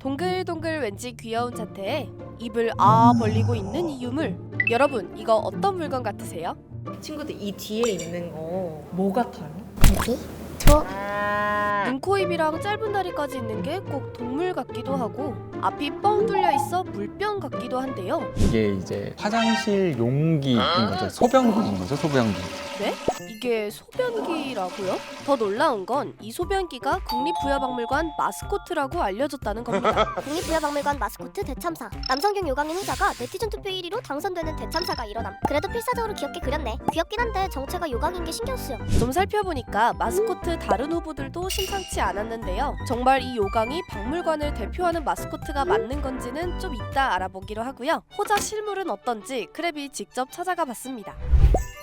동글동글 왠지 귀여운 자태에 입을 아 벌리고 있는 이 유물. 여러분, 이거 어떤 물건 같으세요? 친구들 이 뒤에 있는 거 뭐 같아요? 여기? 저 눈, 코, 입이랑 짧은 다리까지 있는 게 꼭 동물 같기도 하고 앞이 뻥 뚫려 있어 물병 같기도 한데요. 이게 이제 화장실 용기인 거죠. 소변기인 거죠, 소변기. 네? 이게 소변기라고요? 더 놀라운 건 이 소변기가 국립부여박물관 마스코트라고 알려졌다는 겁니다. 국립부여박물관 마스코트 대참사. 남성균 요강인 후자가 네티즌 투표 1위로 당선되는 대참사가 일어남. 그래도 필사적으로 귀엽게 그렸네. 귀엽긴 한데 정체가 요강인 게 신경 쓰여. 좀 살펴보니까 마스코트 다른 후보들도 심상치 않았는데요. 정말 이 요강이 박물관을 대표하는 마스코트가 맞는 건지는 좀 이따 알아보기로 하고요. 호자 실물은 어떤지 크랩이 직접 찾아가 봤습니다.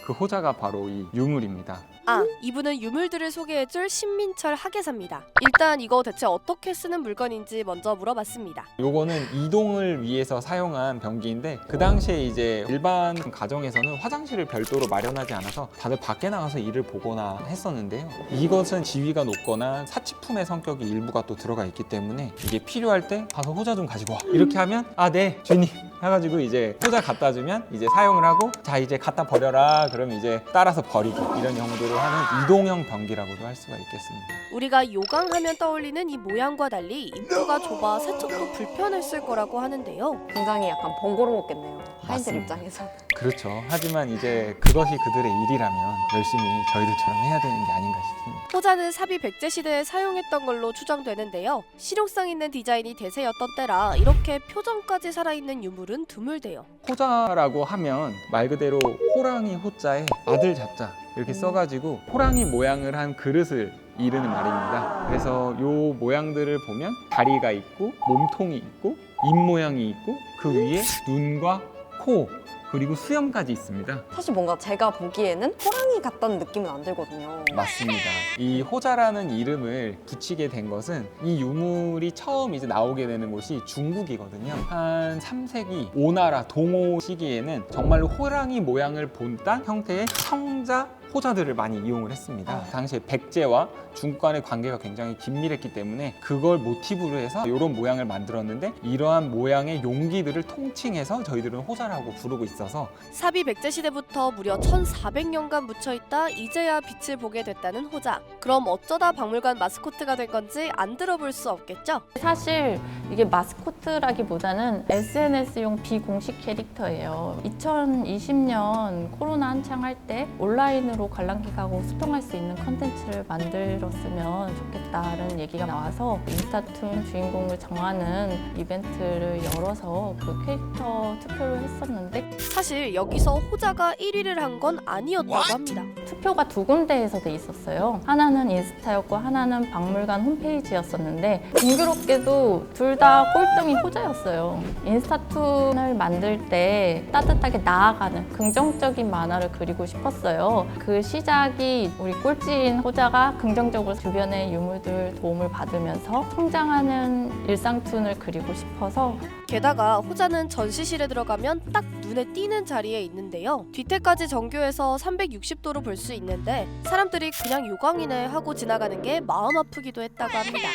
그 호자가 바로 이 유물입니다. 아, 이분은 유물들을 소개해줄 신민철 학예사입니다. 일단 이거 대체 어떻게 쓰는 물건인지 먼저 물어봤습니다. 요거는 이동을 위해서 사용한 변기인데 그 당시에 이제 일반 가정에서는 화장실을 별도로 마련하지 않아서 다들 밖에 나가서 일을 보거나 했었는데요. 이것은 지위가 높거나 사치품의 성격이 일부가 또 들어가 있기 때문에 이게 필요할 때 가서 호자 좀 가지고 와. 이렇게 하면 아, 네, 주인님 해가지고 이제 호자 갖다 주면 이제 사용을 하고 자, 이제 갖다 버려라. 그럼 이제 따라서 버리고 이런 용도로 하는 이동형 변기라고도 할 수가 있겠습니다. 우리가 요강하면 떠올리는 이 모양과 달리 입구가 좁아 세척도 불편했을 거라고 하는데요. 굉장히 약간 번거로웠겠네요. 하인들 맞습니다. 입장에서. 그렇죠. 하지만 이제 그것이 그들의 일이라면 열심히 저희들처럼 해야 되는 게 아닌가 싶습니다. 호자는 사비 백제 시대에 사용했던 걸로 추정되는데요. 실용성 있는 디자인이 대세였던 때라 이렇게 표정까지 살아있는 유물은 드물대요. 호자라고 하면 말 그대로 호랑이 호자에 아들 자자 이렇게 써가지고 호랑이 모양을 한 그릇을 이르는 말입니다. 그래서 요 모양들을 보면 다리가 있고 몸통이 있고 입 모양이 있고 그 위에 눈과 코 그리고 수염까지 있습니다. 사실 뭔가 제가 보기에는 호랑이 같다는 느낌은 안 들거든요. 맞습니다. 이 호자라는 이름을 붙이게 된 것은 이 유물이 처음 이제 나오게 되는 곳이 중국이거든요. 한 3세기 오나라 동호 시기에는 정말로 호랑이 모양을 본딴 형태의 청자 호자들을 많이 이용을 했습니다. 당시에 백제와 중국 간의 관계가 굉장히 긴밀했기 때문에 그걸 모티브로 해서 이런 모양을 만들었는데 이러한 모양의 용기들을 통칭해서 저희들은 호자라고 부르고 있어서 사비 백제 시대부터 무려 1400년간 묻혀있다 이제야 빛을 보게 됐다는 호자. 그럼 어쩌다 박물관 마스코트가 된 건지 안 들어볼 수 없겠죠? 사실 이게 마스코트라기보다는 SNS용 비공식 캐릭터예요. 2020년 코로나 한창 할 때 온라인으로 관람객하고 소통할 수 있는 컨텐츠를 만들었으면 좋겠다는 얘기가 나와서 인스타툰 주인공을 정하는 이벤트를 열어서 그 캐릭터 투표를 했었는데 사실 여기서 호자가 1위를 한 건 아니었다고 합니다. 투표가 두 군데에서 돼 있었어요. 하나는 인스타였고 하나는 박물관 홈페이지였었는데 공교롭게도 둘 다 꼴등이 호자였어요. 인스타툰을 만들 때 따뜻하게 나아가는 긍정적인 만화를 그리고 싶었어요. 그 시작이 우리 꼴찌인 호자가 긍정적으로 주변의 유물들 도움을 받으면서 성장하는 일상툰을 그리고 싶어서 게다가 호자는 전시실에 들어가면 딱 눈에 띄는 자리에 있는데요. 뒤태까지 정교해서 360도로 볼 수 있는데 사람들이 그냥 요강이네 하고 지나가는 게 마음 아프기도 했다고 합니다.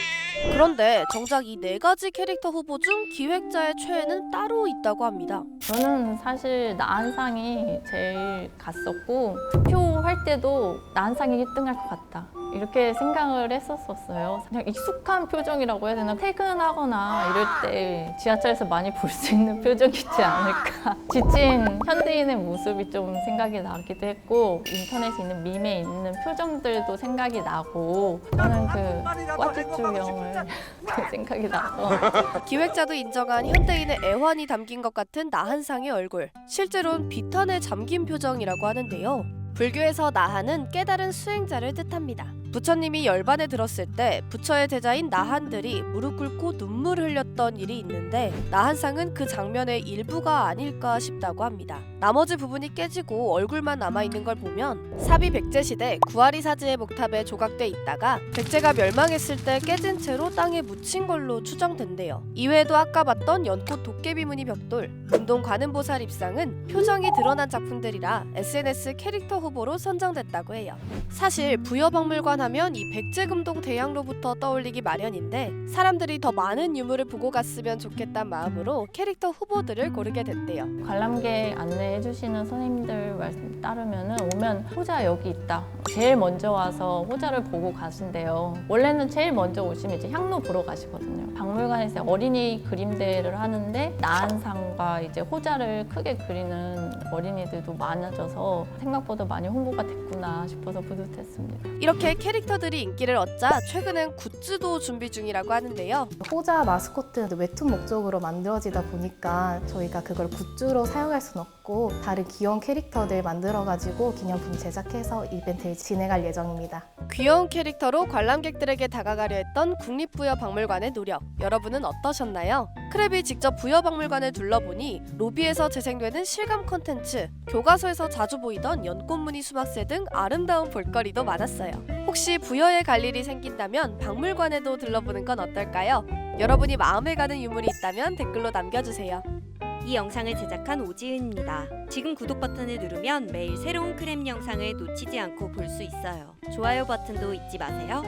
그런데 정작 이 4가지 캐릭터 후보 중 기획자의 최애는 따로 있다고 합니다. 저는 사실 나한상이 제일 갔었고 투표할 때도 나한상이 1등할 것 같다 이렇게 생각을 했었어요. 그냥 익숙한 표정이라고 해야 되나? 퇴근하거나 이럴 때 지하철에서 많이 볼 수 있는 표정이지 않을까. 지친 현대인의 모습이 좀 생각이 나기도 했고 인터넷에 있는 밈에 있는 표정들도 생각이 나고 저는 그 꽈쭈쭈형을 생각이 나서 기획자도 인정한 현대인의 애환이 담긴 것 같은 나한상의 얼굴. 실제로는 비탄에 잠긴 표정이라고 하는데요. 불교에서 나한은 깨달은 수행자를 뜻합니다. 부처님이 열반에 들었을 때 부처의 제자인 나한들이 무릎 꿇고 눈물을 흘렸던 일이 있는데 나한상은 그 장면의 일부가 아닐까 싶다고 합니다. 나머지 부분이 깨지고 얼굴만 남아있는 걸 보면 사비 백제 시대 구아리 사지의 목탑에 조각돼 있다가 백제가 멸망했을 때 깨진 채로 땅에 묻힌 걸로 추정된대요. 이외에도 아까 봤던 연꽃 도깨비무늬 벽돌, 운동 관음보살 입상은 표정이 드러난 작품들이라 SNS 캐릭터 후보로 선정됐다고 해요. 사실 부여박물관 하면 이 백제금동 대양로부터 떠올리기 마련인데 사람들이 더 많은 유물을 보고 갔으면 좋겠다는 마음으로 캐릭터 후보들을 고르게 됐대요. 관람객 안내해 주시는 선생님들 말씀 따르면은 오면 호자 여기 있다. 제일 먼저 와서 호자를 보고 가신대요. 원래는 제일 먼저 오시면 이제 향로 보러 가시거든요. 박물관에서 어린이 그림대를 하는데 나한상과 이제 호자를 크게 그리는 어린이들도 많아져서 생각보다 많이 홍보가 됐구나 싶어서 뿌듯했습니다. 이렇게 캐릭터들이 인기를 얻자 최근엔 굿즈도 준비 중이라고 하는데요. 호자 마스코트는 웹툰 목적으로 만들어지다 보니까 저희가 그걸 굿즈로 사용할 수는 없고 다른 귀여운 캐릭터들 만들어가지고 기념품 제작해서 이벤트를 진행할 예정입니다. 귀여운 캐릭터로 관람객들에게 다가가려 했던 국립부여박물관의 노력, 여러분은 어떠셨나요? 크랩이 직접 부여박물관을 둘러보니 로비에서 재생되는 실감 콘텐츠, 교과서에서 자주 보이던 연꽃무늬 수막새 등 아름다운 볼거리도 많았어요. 혹시 부여에 갈 일이 생긴다면 박물관에도 들러보는 건 어떨까요? 여러분이 마음에 가는 유물이 있다면 댓글로 남겨주세요. 이 영상을 제작한 오지은입니다. 지금 구독 버튼을 누르면 매일 새로운 크랩 영상을 놓치지 않고 볼 수 있어요. 좋아요 버튼도 잊지 마세요.